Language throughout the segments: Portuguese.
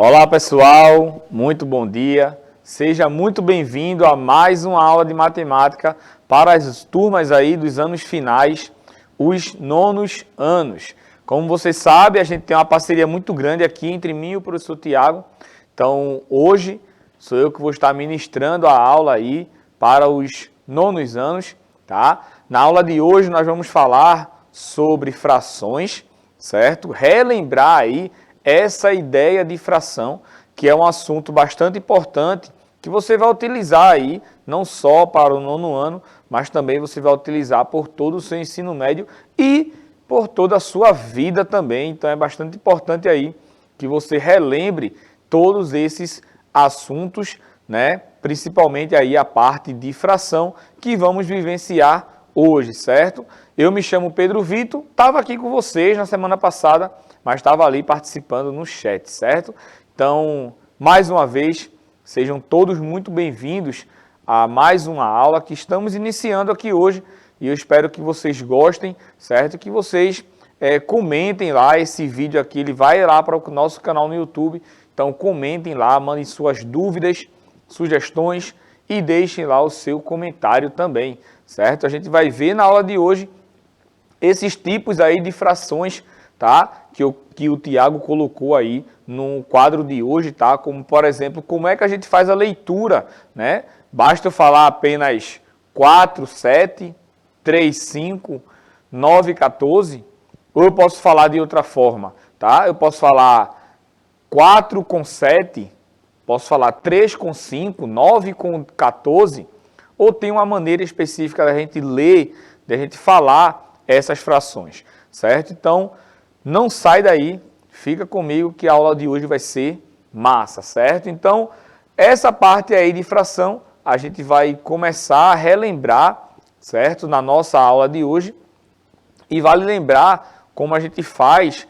Olá pessoal, muito bom dia. Seja muito bem-vindo a mais uma aula de matemática para as turmas aí dos anos finais, os nonos anos. Como você sabe, a gente tem uma parceria muito grande aqui entre mim e o professor Tiago. Então, hoje sou eu que vou estar ministrando a aula aí para os nonos anos, tá? Na aula de hoje nós vamos falar sobre frações, certo? Relembrar aí essa ideia de fração, que é um assunto bastante importante, que você vai utilizar aí, não só para o nono ano, mas também você vai utilizar por todo o seu ensino médio e por toda a sua vida também. Então é bastante importante aí que você relembre todos esses assuntos, né? Principalmente aí a parte de fração que vamos vivenciar hoje, certo? Eu me chamo Pedro Vitor, estava aqui com vocês na semana passada, mas estava ali participando no chat, certo? Então, mais uma vez, sejam todos muito bem-vindos a mais uma aula que estamos iniciando aqui hoje e eu espero que vocês gostem, certo? Que vocês comentem lá esse vídeo aqui, ele vai lá para o nosso canal no YouTube, então comentem lá, mandem suas dúvidas, sugestões e deixem lá o seu comentário também, certo? A gente vai ver na aula de hoje esses tipos aí de frações, tá? Que o Tiago colocou aí no quadro de hoje, tá? Como, por exemplo, como é que a gente faz a leitura, né? Basta eu falar apenas 4, 7, 3, 5, 9, 14, ou eu posso falar de outra forma, tá? Eu posso falar 4 com 7, posso falar 3 com 5, 9 com 14, ou tem uma maneira específica da gente ler, da gente falar essas frações, certo? Então, não sai daí, fica comigo que a aula de hoje vai ser massa, certo? Então, essa parte aí de fração, a gente vai começar a relembrar, certo? Na nossa aula de hoje, e vale lembrar como a gente faz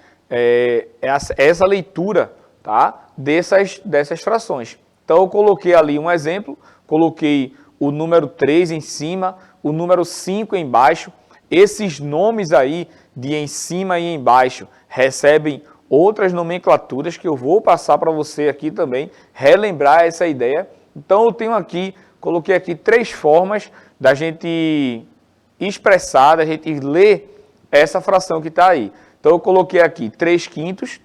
essa leitura, tá? Dessas frações. Então, eu coloquei ali um exemplo, coloquei o número 3 em cima, o número 5 embaixo. Esses nomes aí de em cima e embaixo recebem outras nomenclaturas que eu vou passar para você aqui também, relembrar essa ideia. Então eu tenho aqui, coloquei aqui 3 formas da gente expressar, da gente ler essa fração que está aí. Então eu coloquei aqui 3 quintos,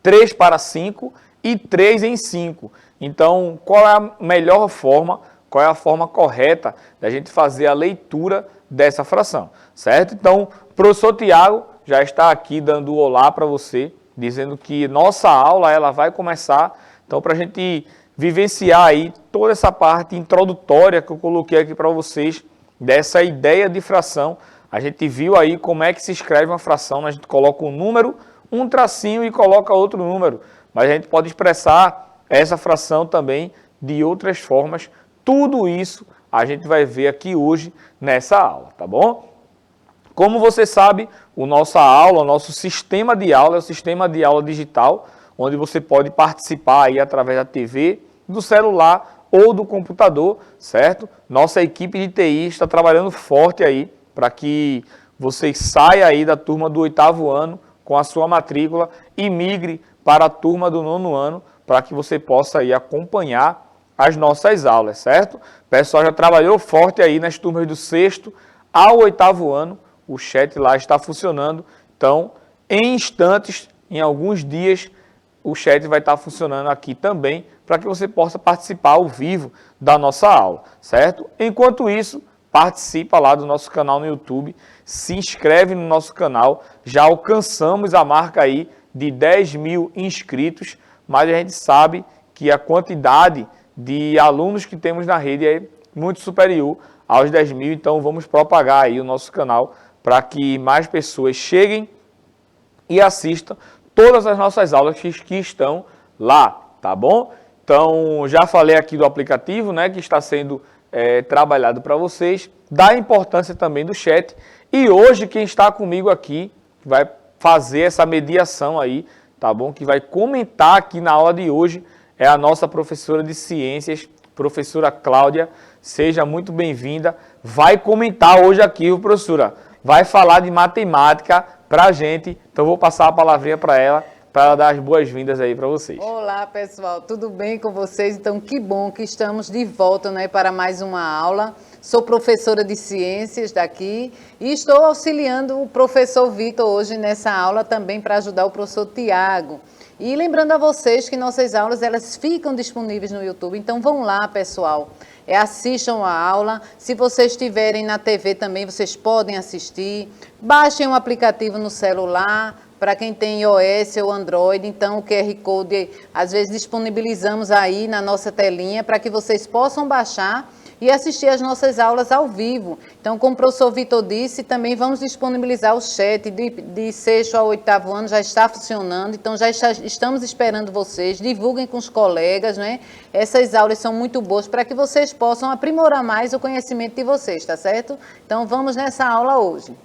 3 para 5 e 3 em 5. Então qual é a melhor forma, qual é a forma correta da gente fazer a leitura dessa fração, certo? Então, o professor Tiago já está aqui dando olá para você, dizendo que nossa aula ela vai começar, então para a gente vivenciar aí toda essa parte introdutória que eu coloquei aqui para vocês, dessa ideia de fração, a gente viu aí como é que se escreve uma fração, a gente coloca um número, um tracinho e coloca outro número, mas a gente pode expressar essa fração também de outras formas, tudo isso a gente vai ver aqui hoje nessa aula, tá bom? Como você sabe, o nosso sistema de aula é o sistema de aula digital, onde você pode participar aí através da TV, do celular ou do computador, certo? Nossa equipe de TI está trabalhando forte aí para que você saia aí da turma do 8º ano com a sua matrícula e migre para a turma do 9º ano, para que você possa aí acompanhar as nossas aulas, certo? O pessoal já trabalhou forte aí nas turmas do 6º ao 8º ano, o chat lá está funcionando, então, em instantes, em alguns dias, o chat vai estar funcionando aqui também, para que você possa participar ao vivo da nossa aula, certo? Enquanto isso, participa lá do nosso canal no YouTube, se inscreve no nosso canal, já alcançamos a marca aí de 10 mil inscritos, mas a gente sabe que a quantidade de alunos que temos na rede é muito superior aos 10 mil, então vamos propagar aí o nosso canal para que mais pessoas cheguem e assistam todas as nossas aulas que estão lá, tá bom? Então, já falei aqui do aplicativo, né, que está sendo trabalhado para vocês, da importância também do chat, e hoje quem está comigo aqui vai fazer essa mediação aí, tá bom? Que vai comentar aqui na aula de hoje, é a nossa professora de ciências, professora Cláudia. Seja muito bem-vinda. Vai comentar hoje aqui, professora. Vai falar de matemática para a gente. Então, vou passar a palavrinha para ela para dar as boas-vindas aí para vocês. Olá, pessoal, tudo bem com vocês? Então, que bom que estamos de volta, né, para mais uma aula. Sou professora de ciências daqui e estou auxiliando o professor Vitor hoje nessa aula também para ajudar o professor Tiago. E lembrando a vocês que nossas aulas elas ficam disponíveis no YouTube, então vão lá, pessoal. Assistam a aula. Se vocês estiverem na TV também, vocês podem assistir. Baixem um aplicativo no celular, para quem tem iOS ou Android. Então, o QR Code, às vezes, disponibilizamos aí na nossa telinha para que vocês possam baixar e assistir as nossas aulas ao vivo. Então, como o professor Vitor disse, também vamos disponibilizar o chat de sexto ao oitavo ano, já está funcionando, então já estamos esperando vocês, divulguem com os colegas, né? Essas aulas são muito boas para que vocês possam aprimorar mais o conhecimento de vocês, tá certo? Então, vamos nessa aula hoje.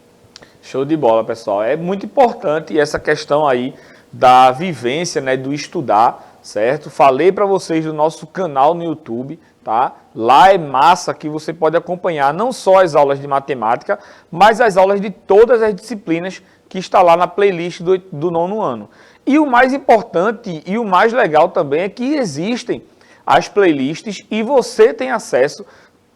Show de bola, pessoal. É muito importante essa questão aí da vivência, né, do estudar, certo? Falei para vocês do nosso canal no YouTube, tá? Lá é massa que você pode acompanhar não só as aulas de matemática, mas as aulas de todas as disciplinas que está lá na playlist do nono ano. E o mais importante e o mais legal também é que existem as playlists e você tem acesso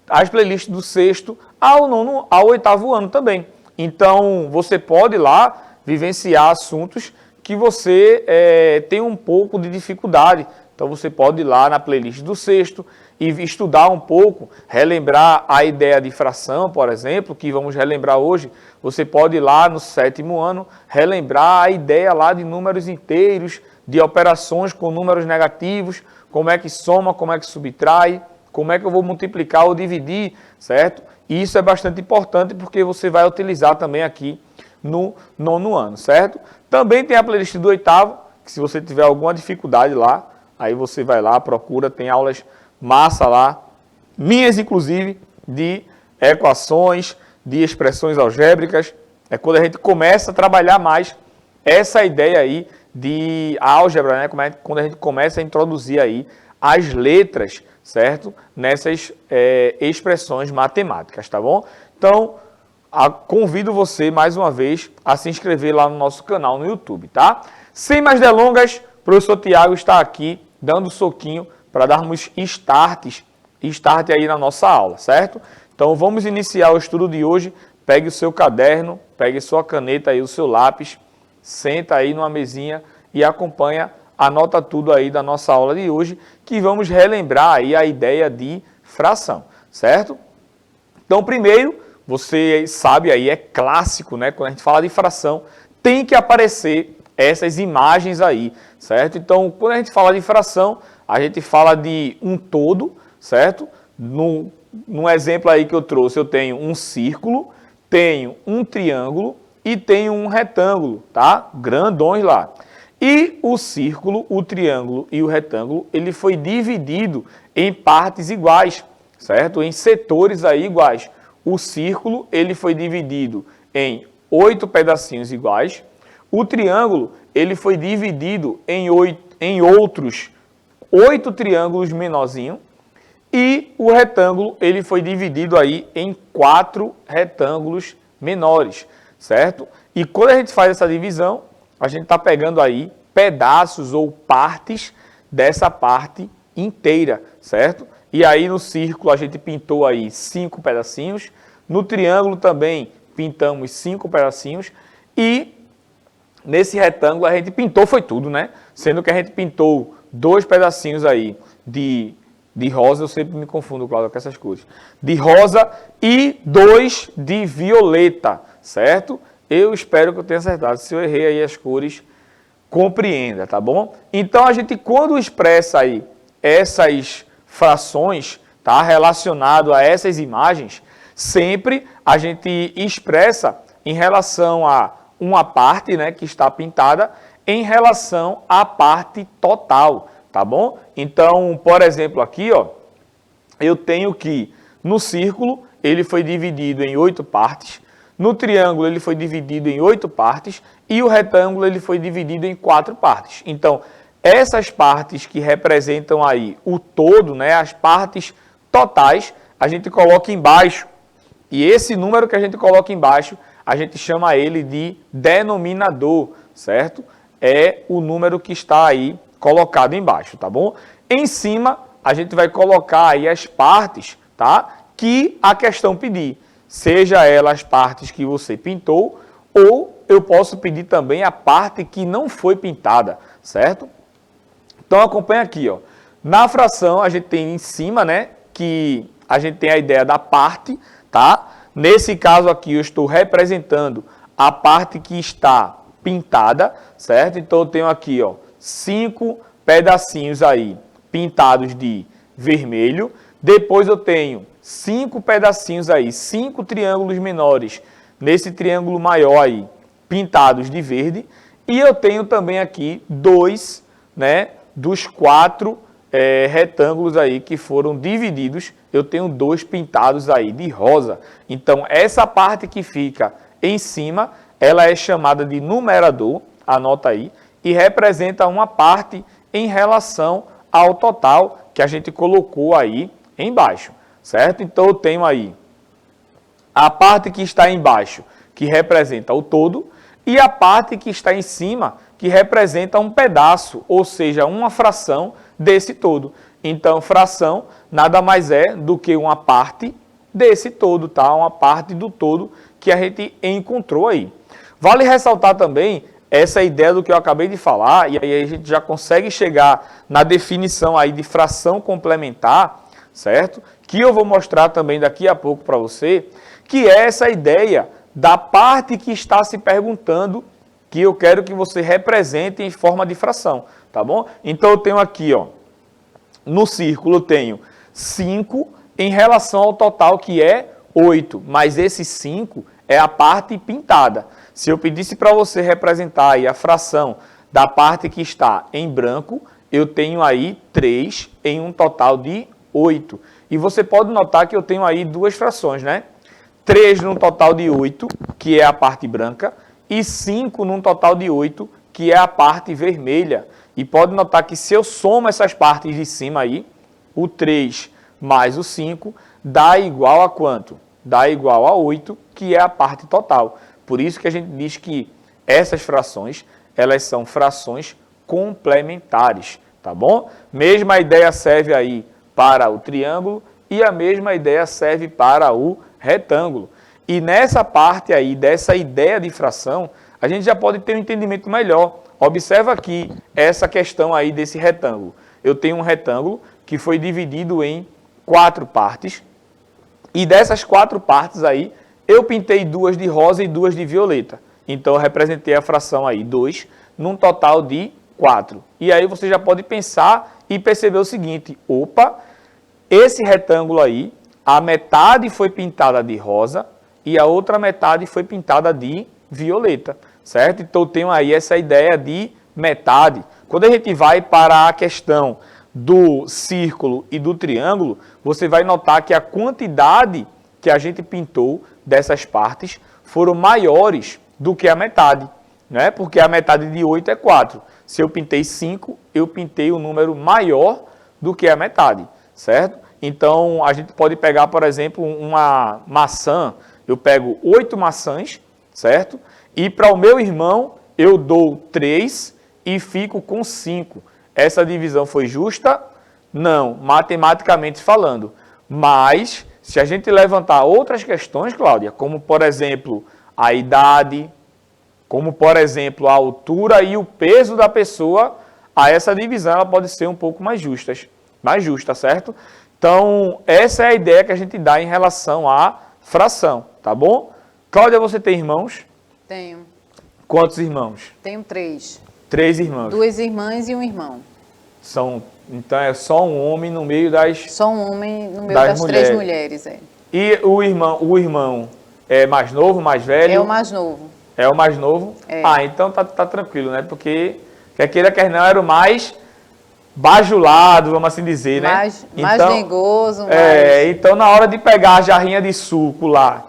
às playlists do sexto ao oitavo ano também. Então, você pode lá vivenciar assuntos que você tem um pouco de dificuldade. Então, você pode ir lá na playlist do sexto e estudar um pouco, relembrar a ideia de fração, por exemplo, que vamos relembrar hoje. Você pode ir lá no sétimo ano, relembrar a ideia lá de números inteiros, de operações com números negativos, como é que soma, como é que subtrai, como é que eu vou multiplicar ou dividir, certo? E isso é bastante importante porque você vai utilizar também aqui no nono ano, certo? Também tem a playlist do oitavo, que se você tiver alguma dificuldade lá, aí você vai lá, procura, tem aulas massa lá, minhas inclusive, de equações, de expressões algébricas. É quando a gente começa a trabalhar mais essa ideia aí de álgebra, né? Quando a gente começa a introduzir aí as letras, certo? Nessas expressões matemáticas, tá bom? Então, convido você mais uma vez a se inscrever lá no nosso canal no YouTube, tá? Sem mais delongas, o professor Tiago está aqui dando um soquinho para darmos start aí na nossa aula, certo? Então, vamos iniciar o estudo de hoje. Pegue o seu caderno, pegue sua caneta aí, o seu lápis, senta aí numa mesinha e acompanha, anota tudo aí da nossa aula de hoje, que vamos relembrar aí a ideia de fração, certo? Então, primeiro, você sabe aí, é clássico, né? Quando a gente fala de fração, tem que aparecer essas imagens aí, certo? Então, quando a gente fala de fração, a gente fala de um todo, certo? No exemplo aí que eu trouxe, eu tenho um círculo, tenho um triângulo e tenho um retângulo, tá? Grandões lá. E o círculo, o triângulo e o retângulo, ele foi dividido em partes iguais, certo? Em setores aí iguais. O círculo, ele foi dividido em 8 pedacinhos iguais. O triângulo, ele foi dividido em outros 8 triângulos menorzinhos. E o retângulo, ele foi dividido aí em 4 retângulos menores, certo? E quando a gente faz essa divisão, a gente está pegando aí pedaços ou partes dessa parte inteira, certo? E aí no círculo a gente pintou aí 5 pedacinhos, no triângulo também pintamos 5 pedacinhos e nesse retângulo a gente pintou foi tudo, né? Sendo que a gente pintou 2 pedacinhos aí de rosa, eu sempre me confundo, Cláudio, com essas cores, de rosa e 2 de violeta, certo? Eu espero que eu tenha acertado. Se eu errei aí as cores, compreenda, tá bom? Então, a gente, quando expressa aí essas frações, tá, relacionado a essas imagens, sempre a gente expressa em relação a uma parte, né, que está pintada, em relação à parte total, tá bom? Então, por exemplo, aqui, ó, eu tenho que no círculo ele foi dividido em 8 partes, no triângulo ele foi dividido em 8 partes e o retângulo ele foi dividido em 4 partes. Então, essas partes que representam aí o todo, né, as partes totais, a gente coloca embaixo. E esse número que a gente coloca embaixo, a gente chama ele de denominador, certo? é o número que está aí colocado embaixo, tá bom? Em cima, a gente vai colocar aí as partes, tá? Que a questão pedir. Seja ela as partes que você pintou, ou eu posso pedir também a parte que não foi pintada, certo? Então acompanha aqui, ó. Na fração a gente tem em cima, né, que a gente tem a ideia da parte, tá? Nesse caso aqui eu estou representando a parte que está pintada, certo? Então eu tenho aqui, ó, 5 pedacinhos aí pintados de vermelho. Depois eu tenho 5 pedacinhos aí, 5 triângulos menores nesse triângulo maior aí, pintados de verde. E eu tenho também aqui 2, né, dos 4 retângulos aí que foram divididos. Eu tenho 2 pintados aí de rosa. Então, essa parte que fica em cima, ela é chamada de numerador, anota aí, e representa uma parte em relação ao total que a gente colocou aí embaixo, certo? Então, eu tenho aí a parte que está embaixo, que representa o todo, e a parte que está em cima, que representa um pedaço, ou seja, uma fração desse todo. Então, fração nada mais é do que uma parte desse todo, tá? Uma parte do todo que a gente encontrou aí. Vale ressaltar também essa ideia do que eu acabei de falar, e aí a gente já consegue chegar na definição aí de fração complementar, certo? Que eu vou mostrar também daqui a pouco para você, que é essa ideia da parte que está se perguntando, que eu quero que você represente em forma de fração, tá bom? Então eu tenho aqui, ó, no círculo eu tenho 5 em relação ao total que é 8, mas esse 5 é a parte pintada. Se eu pedisse para você representar aí a fração da parte que está em branco, eu tenho aí 3 em um total de 8. E você pode notar que eu tenho aí 2 frações, né? 3 num total de 8, que é a parte branca, e 5 num total de 8, que é a parte vermelha. E pode notar que se eu somo essas partes de cima aí, o 3 mais o 5 dá igual a quanto? Dá igual a 8, que é a parte total. Por isso que a gente diz que essas frações, elas são frações complementares, tá bom? Mesma ideia serve aí para o triângulo e a mesma ideia serve para o retângulo. E nessa parte aí, dessa ideia de fração, a gente já pode ter um entendimento melhor. Observa aqui essa questão aí desse retângulo. Eu tenho um retângulo que foi dividido em 4 partes. E dessas 4 partes aí, eu pintei 2 de rosa e 2 de violeta. Então, eu representei a fração aí 2 num total de 4. E aí você já pode pensar e perceber o seguinte: opa, esse retângulo aí, a metade foi pintada de rosa e a outra metade foi pintada de violeta, certo? Então, eu tenho aí essa ideia de metade. Quando a gente vai para a questão do círculo e do triângulo, você vai notar que a quantidade que a gente pintou dessas partes foram maiores do que a metade, né? Porque a metade de 8 é 4. Se eu pintei 5, eu pintei um número maior do que a metade, certo? Então, a gente pode pegar, por exemplo, uma maçã. Eu pego 8 maçãs, certo? E para o meu irmão, eu dou 3 e fico com 5. Essa divisão foi justa? Não, matematicamente falando. Mas, se a gente levantar outras questões, Cláudia, como, por exemplo, a idade, como, por exemplo, a altura e o peso da pessoa, a essa divisão ela pode ser um pouco mais justa, certo? Então, essa é a ideia que a gente dá em relação à fração, tá bom? Cláudia, você tem irmãos? Tenho. Quantos irmãos? Tenho 3. 3 irmãos. 2 irmãs e um irmão. Então é só um homem no meio das... Só um homem no meio das 3 mulheres. É. E o irmão é mais novo, mais velho? É o mais novo. É o mais novo? É. Ah, então tá tranquilo, né? Porque, quer queira, quer não, era o mais bajulado, vamos assim dizer, né? Mais então, negoso. Então na hora de pegar a jarrinha de suco lá,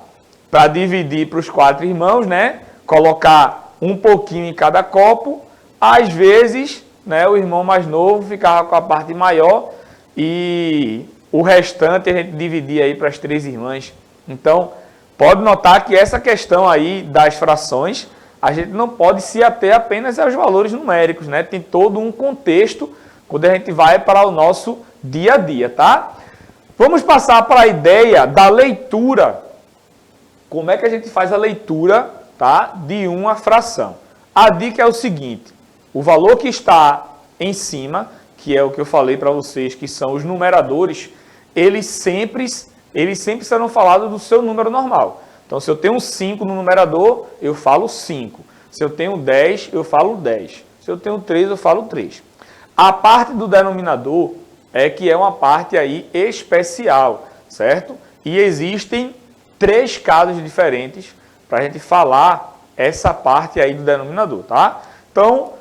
para dividir para os 4 irmãos, né? Colocar um pouquinho em cada copo, às vezes, né, o irmão mais novo ficava com a parte maior e o restante a gente dividia aí para as 3 irmãs. Então, pode notar que essa questão aí das frações, a gente não pode se ater apenas aos valores numéricos, né? Tem todo um contexto quando a gente vai para o nosso dia a dia, tá? Vamos passar para a ideia da leitura. Como é que a gente faz a leitura, tá, de uma fração? A dica é o seguinte, o valor que está em cima, que é o que eu falei para vocês, que são os numeradores, eles sempre serão falados do seu número normal. Então, se eu tenho 5 no numerador, eu falo 5. Se eu tenho 10, eu falo 10. Se eu tenho 3, eu falo 3. A parte do denominador é que é uma parte aí especial, certo? E existem 3 casos diferentes para a gente falar essa parte aí do denominador, tá? Então,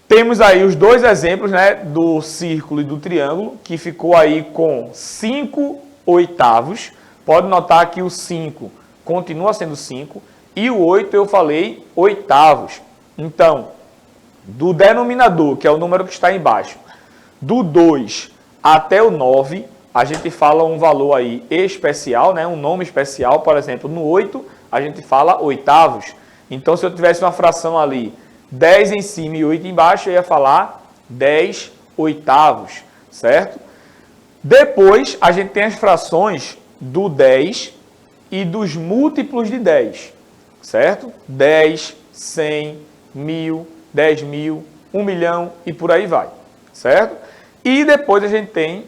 temos aí os 2 exemplos, né, do círculo e do triângulo, que ficou aí com 5 oitavos. Pode notar que o 5 continua sendo 5 e o 8 eu falei oitavos. Então, do denominador, que é o número que está embaixo, do 2 até o 9, a gente fala um valor aí especial, né, um nome especial. Por exemplo, no 8 a gente fala oitavos. Então, se eu tivesse uma fração ali, 10 em cima e 8 embaixo, eu ia falar 10 oitavos, certo? Depois, a gente tem as frações do 10 e dos múltiplos de 10, certo? 10, 100, 1000, 10.000, 1 milhão e por aí vai, certo? E depois a gente tem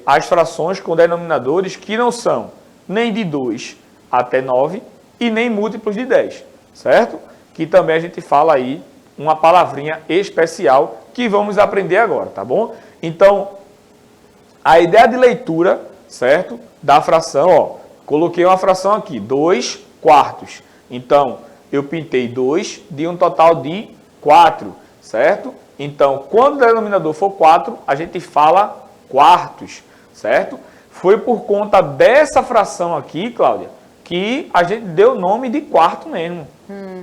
as frações com denominadores que não são nem de 2 até 9 e nem múltiplos de 10, certo? Que também a gente fala aí uma palavrinha especial que vamos aprender agora, tá bom? Então, a ideia de leitura, certo? Da fração, ó, coloquei uma fração aqui, 2 quartos. Então, eu pintei 2 de um total de 4, certo? Então, quando o denominador for 4, a gente fala quartos, certo? Foi por conta dessa fração aqui, Cláudia, que a gente deu o nome de quarto mesmo,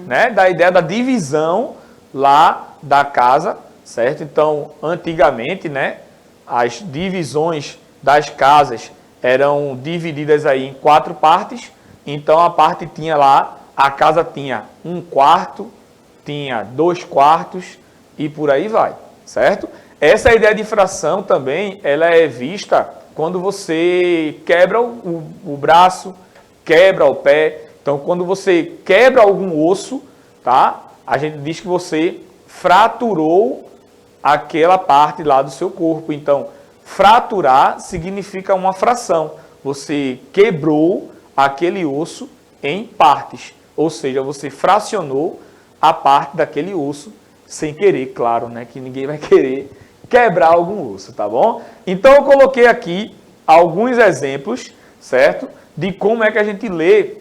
né? Da ideia da divisão lá da casa, certo? Então, antigamente, né, as divisões das casas eram divididas aí em 4 partes. Então, a parte tinha lá, a casa tinha 1 quarto, tinha 2 quartos e por aí vai, certo? Essa ideia de fração também, ela é vista quando você quebra o braço, quebra o pé. Então, quando você quebra algum osso, tá? A gente diz que você fraturou aquela parte lá do seu corpo. Então, fraturar significa uma fração. Você quebrou aquele osso em partes. Ou seja, você fracionou a parte daquele osso sem querer, claro, né? Que ninguém vai querer quebrar algum osso, tá bom? Então, eu coloquei aqui alguns exemplos, certo? De como é que a gente lê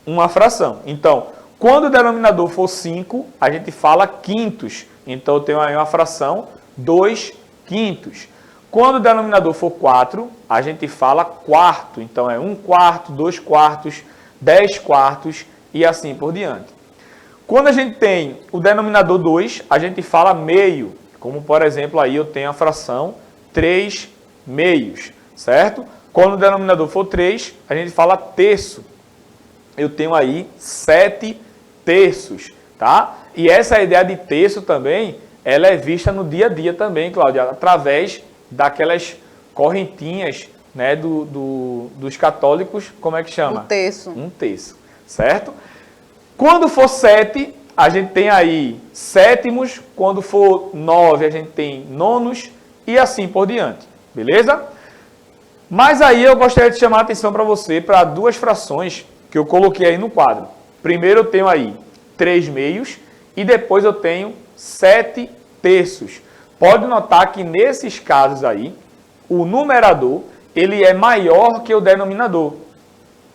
uma fração. Então, quando o denominador for 5, a gente fala quintos. Então, eu tenho aí uma fração 2 quintos. Quando o denominador for 4, a gente fala quarto. Então, é 1 quarto, 2 quartos, 10 quartos e assim por diante. Quando a gente tem o denominador 2, a gente fala meio. Como, por exemplo, aí eu tenho a fração 3 meios, certo? Quando o denominador for 3, a gente fala terço. Eu tenho aí 7 terços, tá? E essa ideia de terço também, ela é vista no dia a dia também, Cláudia, através daquelas correntinhas, né, dos católicos, como é que chama? Um terço. Um terço, certo? Quando for 7, a gente tem aí sétimos. Quando for 9, a gente tem nonos e assim por diante, beleza? Mas aí eu gostaria de chamar a atenção para você para 2 frações que eu coloquei aí no quadro. Primeiro eu tenho aí 3 meios e depois eu tenho 7 terços. Pode notar que nesses casos aí, o numerador, ele é maior que o denominador.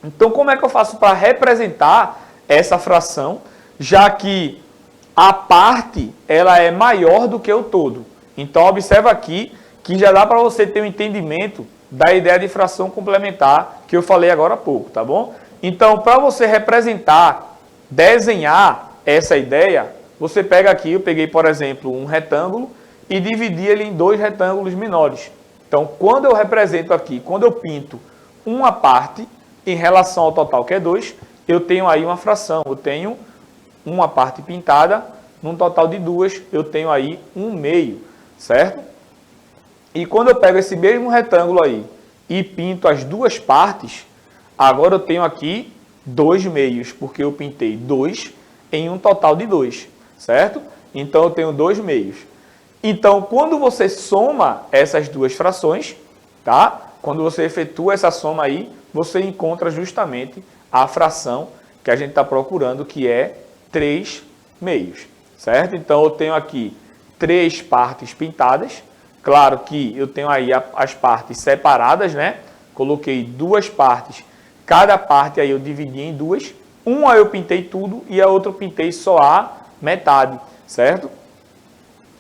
Então, como é que eu faço para representar essa fração, já que a parte, ela é maior do que o todo? Então, observa aqui que já dá para você ter um entendimento da ideia de fração complementar que eu falei agora há pouco, tá bom? Então, para você representar, desenhar essa ideia, você pega aqui, eu peguei, por exemplo, um retângulo e dividi ele em 2 retângulos menores. Então, quando eu represento aqui, quando eu pinto uma parte em relação ao total, que é 2, eu tenho aí uma fração. Eu tenho uma parte pintada, num total de 2, eu tenho aí 1/2, certo? E quando eu pego esse mesmo retângulo aí e pinto as duas partes, agora eu tenho aqui 2/2, porque eu pintei 2 em um total de 2, certo? Então eu tenho 2/2. Então, quando você soma essas duas frações, tá? Quando você efetua essa soma aí, você encontra justamente a fração que a gente está procurando, que é 3/2, certo? Então, eu tenho aqui 3 partes pintadas. Claro que eu tenho aí as partes separadas, né? Coloquei 2 partes. Cada parte aí eu dividi em 2. Uma eu pintei tudo e a outra eu pintei só a metade, certo?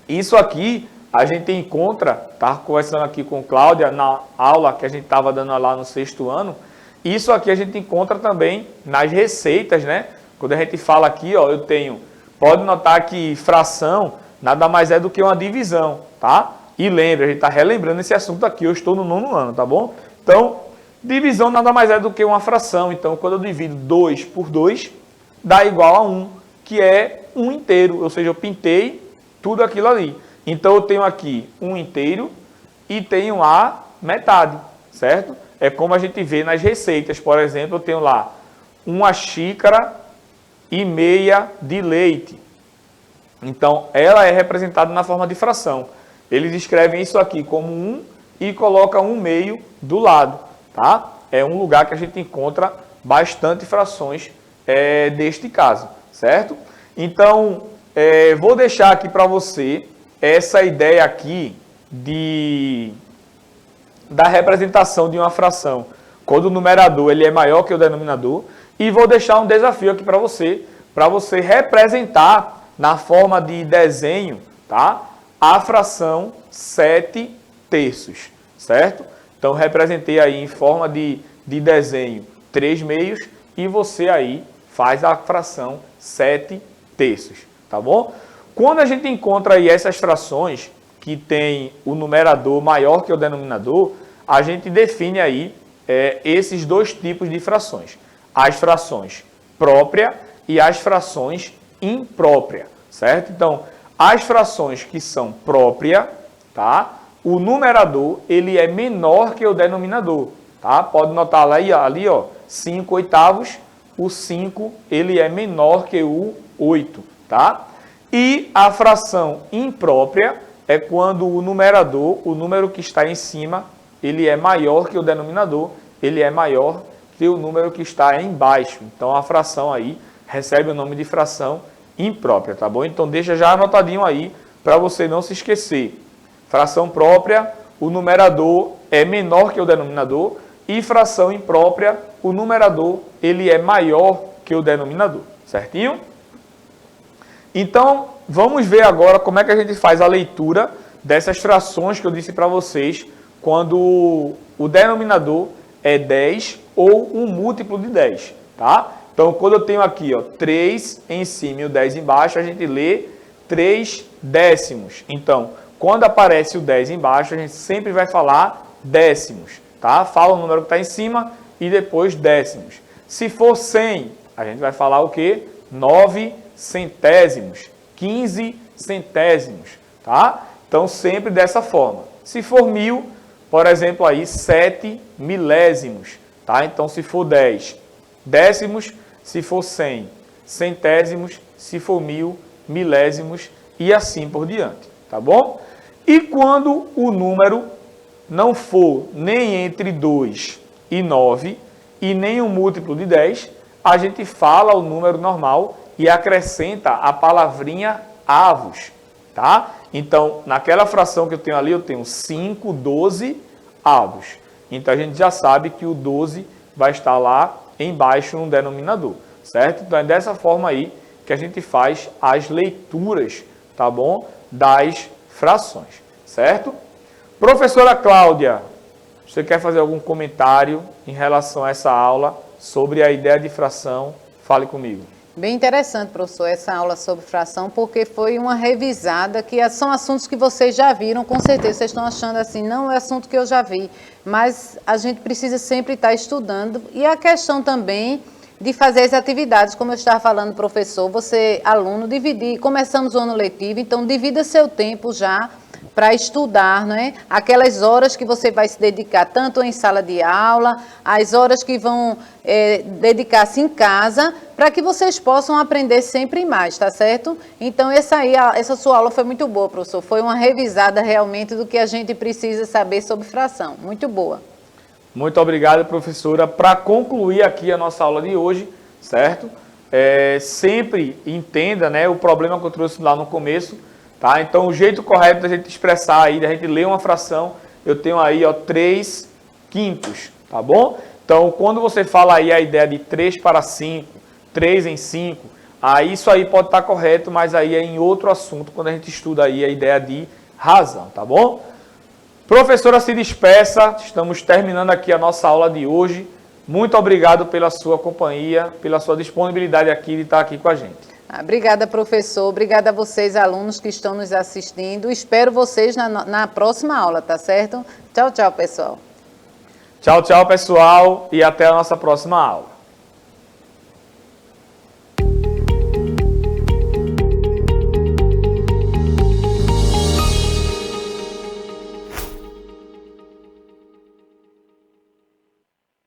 Isso aqui a gente encontra, tá conversando aqui com Cláudia na aula que a gente estava dando lá no 6º ano. Isso aqui a gente encontra também nas receitas, né? Quando a gente fala aqui, ó, eu tenho, pode notar que fração nada mais é do que uma divisão, tá? E lembra, a gente está relembrando esse assunto aqui, eu estou no 9º ano, tá bom? Então, divisão nada mais é do que uma fração. Então, quando eu divido 2 por 2, dá igual a 1, que é 1 inteiro, ou seja, eu pintei tudo aquilo ali. Então, eu tenho aqui 1 inteiro e tenho a metade, certo? É como a gente vê nas receitas. Por exemplo, eu tenho lá 1,5 xícaras de leite. Então, ela é representada na forma de fração. Eles escrevem isso aqui como 1 e colocam 1/2 do lado, tá? É um lugar que a gente encontra bastante frações deste caso, certo? Então, vou deixar aqui para você essa ideia aqui da representação de uma fração quando o numerador ele é maior que o denominador, e vou deixar um desafio aqui para você representar na forma de desenho, tá? A fração 7/3, certo? Então, representei aí em forma de desenho 3/2 e você aí faz a fração 7/3, tá bom? Quando a gente encontra aí essas frações que tem o numerador maior que o denominador, a gente define aí esses dois tipos de frações. As frações própria e as frações imprópria, certo? Então, as frações que são própria, tá? O numerador, ele é menor que o denominador, tá? Pode notar ali, ó, 5/8, o 5, ele é menor que o 8, tá? E a fração imprópria é quando o numerador, o número que está em cima, ele é maior que o denominador, ele é maior que o número que está embaixo. Então, a fração aí recebe o nome de fração imprópria, tá bom? Então, deixa já anotadinho aí para você não se esquecer. Fração própria, o numerador é menor que o denominador, e fração imprópria, o numerador ele é maior que o denominador, certinho? Então, vamos ver agora como é que a gente faz a leitura dessas frações que eu disse para vocês, quando o denominador é 10 ou um múltiplo de 10, tá? Então, quando eu tenho aqui, ó, 3 em cima e o 10 embaixo, a gente lê 3 décimos. Então, quando aparece o 10 embaixo, a gente sempre vai falar décimos, tá? Fala o número que está em cima e depois décimos. Se for 100, a gente vai falar o quê? 9 centésimos, 15 centésimos, tá? Então, sempre dessa forma. Se for 1000, por exemplo, aí 7 milésimos, tá? Então, se for 10 décimos, se for 100 centésimos, se for 1000 milésimos e assim por diante, tá bom? E quando o número não for nem entre 2 e 9 e nem um múltiplo de 10, a gente fala o número normal e acrescenta a palavrinha avos, tá? Então, naquela fração que eu tenho ali, eu tenho 5, 12 avos. Então, a gente já sabe que o 12 vai estar lá embaixo no denominador, certo? Então, é dessa forma aí que a gente faz as leituras, tá bom? Das frações, certo? Professora Cláudia, você quer fazer algum comentário em relação a essa aula sobre a ideia de fração? Fale comigo. Bem interessante, professor, essa aula sobre fração, porque foi uma revisada, que são assuntos que vocês já viram, com certeza. Vocês estão achando assim, não é assunto que eu já vi, mas a gente precisa sempre estar estudando. E a questão também de fazer as atividades, como eu estava falando, professor, você, aluno, dividir, começamos o ano letivo, então divida seu tempo já para estudar, não é? Aquelas horas que você vai se dedicar tanto em sala de aula, as horas que vão dedicar-se em casa, para que vocês possam aprender sempre mais, tá certo? Então essa sua aula foi muito boa, professor, foi uma revisada realmente do que a gente precisa saber sobre fração, muito boa. Muito obrigado, professora. Para concluir aqui a nossa aula de hoje, certo? Sempre entenda, né, o problema que eu trouxe lá no começo, tá? Então, o jeito correto da gente expressar aí, da gente ler uma fração, eu tenho aí, ó, 3/5, tá bom? Então, quando você fala aí a ideia de 3 para 5, 3 em 5, aí isso aí pode estar correto, mas aí é em outro assunto, quando a gente estuda aí a ideia de razão, tá bom? Professora, se despeça, estamos terminando aqui a nossa aula de hoje. Muito obrigado pela sua companhia, pela sua disponibilidade aqui de estar aqui com a gente. Obrigada, professor. Obrigada a vocês, alunos que estão nos assistindo. Espero vocês na próxima aula, tá certo? Tchau, tchau, pessoal. Tchau, tchau, pessoal, e até a nossa próxima aula.